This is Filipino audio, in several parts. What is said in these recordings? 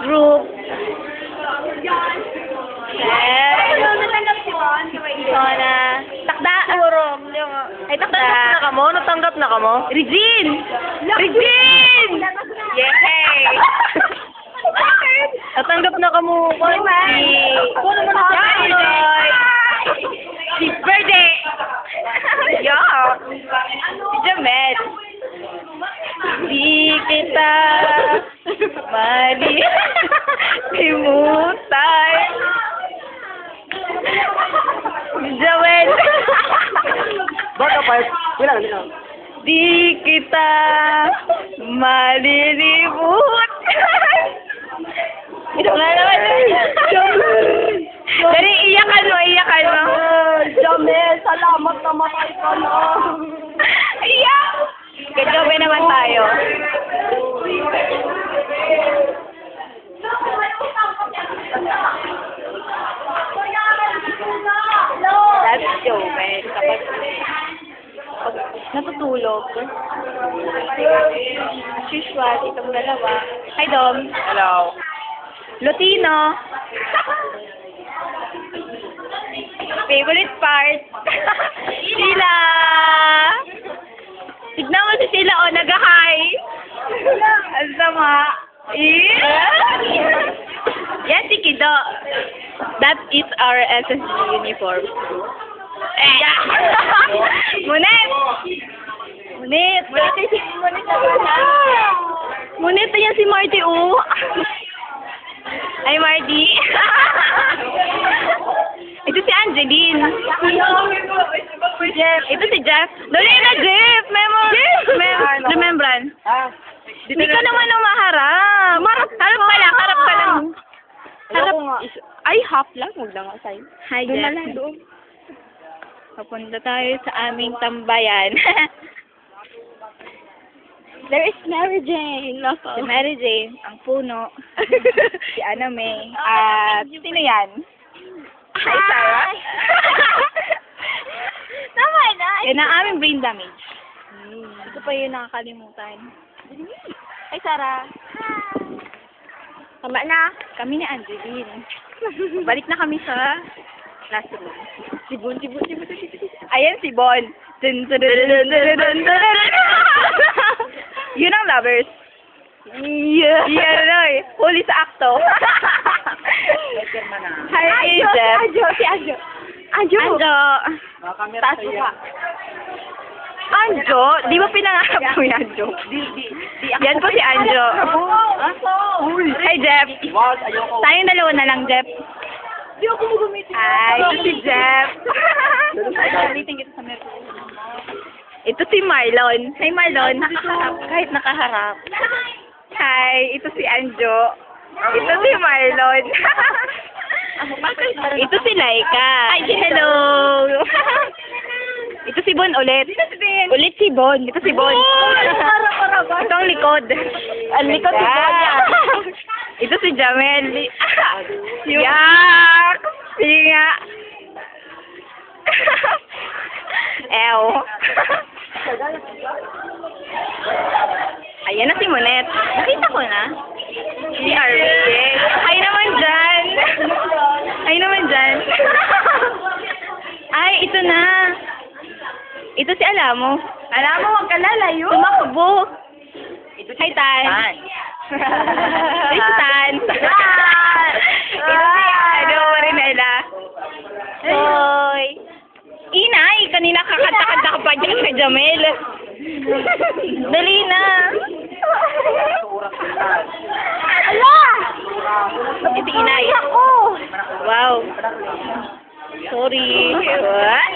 group. Yes. Natanggap si Juan. Sona. Takda. Urong. Ay, takda. Natanggap na ka mo? Natanggap na ka mo? Regine! Regine! Yay! Natanggap na ka mo. Ako naman na si birthday! Yeah! Si Jamel. Di kita malimutan. Si Jamel. Baka pa. Bilang. Di kita malilimutan. Ito nga naman. Dari, iyakan mo. Jamel, salamat na matay ka na. Iyak! Kagabi naman tayo. That's Joven. Kapag natutulog. As usual, itong dalawa. Hi, Dom. Hello. Lutino. Favorite part. Sila. Tignan mo si sila, oh, nag-hi. Ang sama. Yan si Kido. That is our SSG uniform. Yeah. Munet! Munet yan si Marty, oh. Ay, Marty. Ito si Angeline. Jeff. Ito si Jeff. Dali na, Jeff. Remembrance. Hindi ka naman ang maharap. Harap ka lang. Harap. Ay, half lang. Huwag na nga sa'yo. Hi, Jeff. Papunta tayo sa aming tambayan. There is Mary Jane. Si Mary Jane, ang puno. Si Aname. At sino yan? Hi, Sarah. Tama na. Yan ang aming brain damage. Ito pa yung nakakalimutan. Hi, Sarah. Tama na. Kami ni Angeline. Balik na kami sa classroom. Si Bon. Ayan si Bon. Yun ang lovers. Yeah. Yan na eh. Huli sa akto. Hi, Jeff. Anjo. Taas mo pa. Anjo? Di ba pinangarap mo yan, Anjo? Yan po si Anjo. Hi, Jeff. Tayong dalawa na lang, Jeff. Di ako gumamit. Ay, ito si Jeff. Gamitin kita sa Mercury. Ito si Marlon. Hi, Marlon. Kahit nakaharap. Hi, ito si Anjo. Ito si Marlon. Ito si Laika. Hi, hello. Ito si Bon ulit. Ulit si Bon. Ito si Bon. Ito ang likod. Ang likod si Bon. Ito si Jamel. Yak! Sige nga. Ew. Ayan na si Monet. Nakita ko na. Si RJ. Ay naman dyan. Ay, ito na. Ito si Alamo. Alamo, huwag ka lalayo. Tumakbo. Hi, Tan. Hi, Tan. Ito si Marinela. Hoy. Inay, kanina kakanta-kanta ka pa dyan kay Jamel. Dali na. Ala! Ito Inay. Wow. Sorry. What?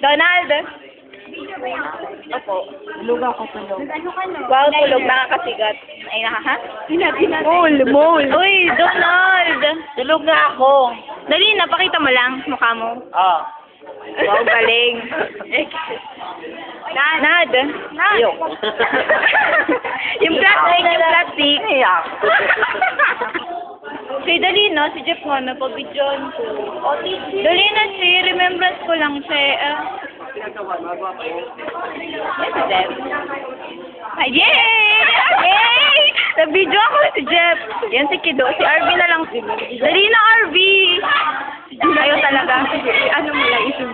Donald. Opo. Tulog ako. Wow, tulog. Nakakasigat. Ay, ha? Mole. Uy, Donald. Tulog na ako. Dali na, pakita mo lang mukha mo. Wow, galing. Nad. Ayok. Yung plastic. Kay dali no, si Jeff nga, napabidyon ko. Dali na si, remembrance ko lang siya. Yes, Jeff. Ay, yay! Yay! Video ako si Jeff. Yan si Kido. Si RV na lang. Dali na, RV. Ayaw talaga. Ano mo lang, isun.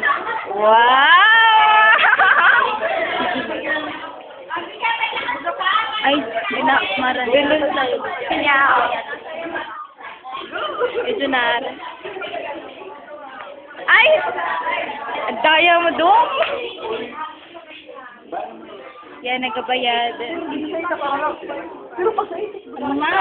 Wow! Ay, maran. Kanya. Ito na. Ay! Ang daya mo doon. Yan, nagkabayad. Pero pag Ano na?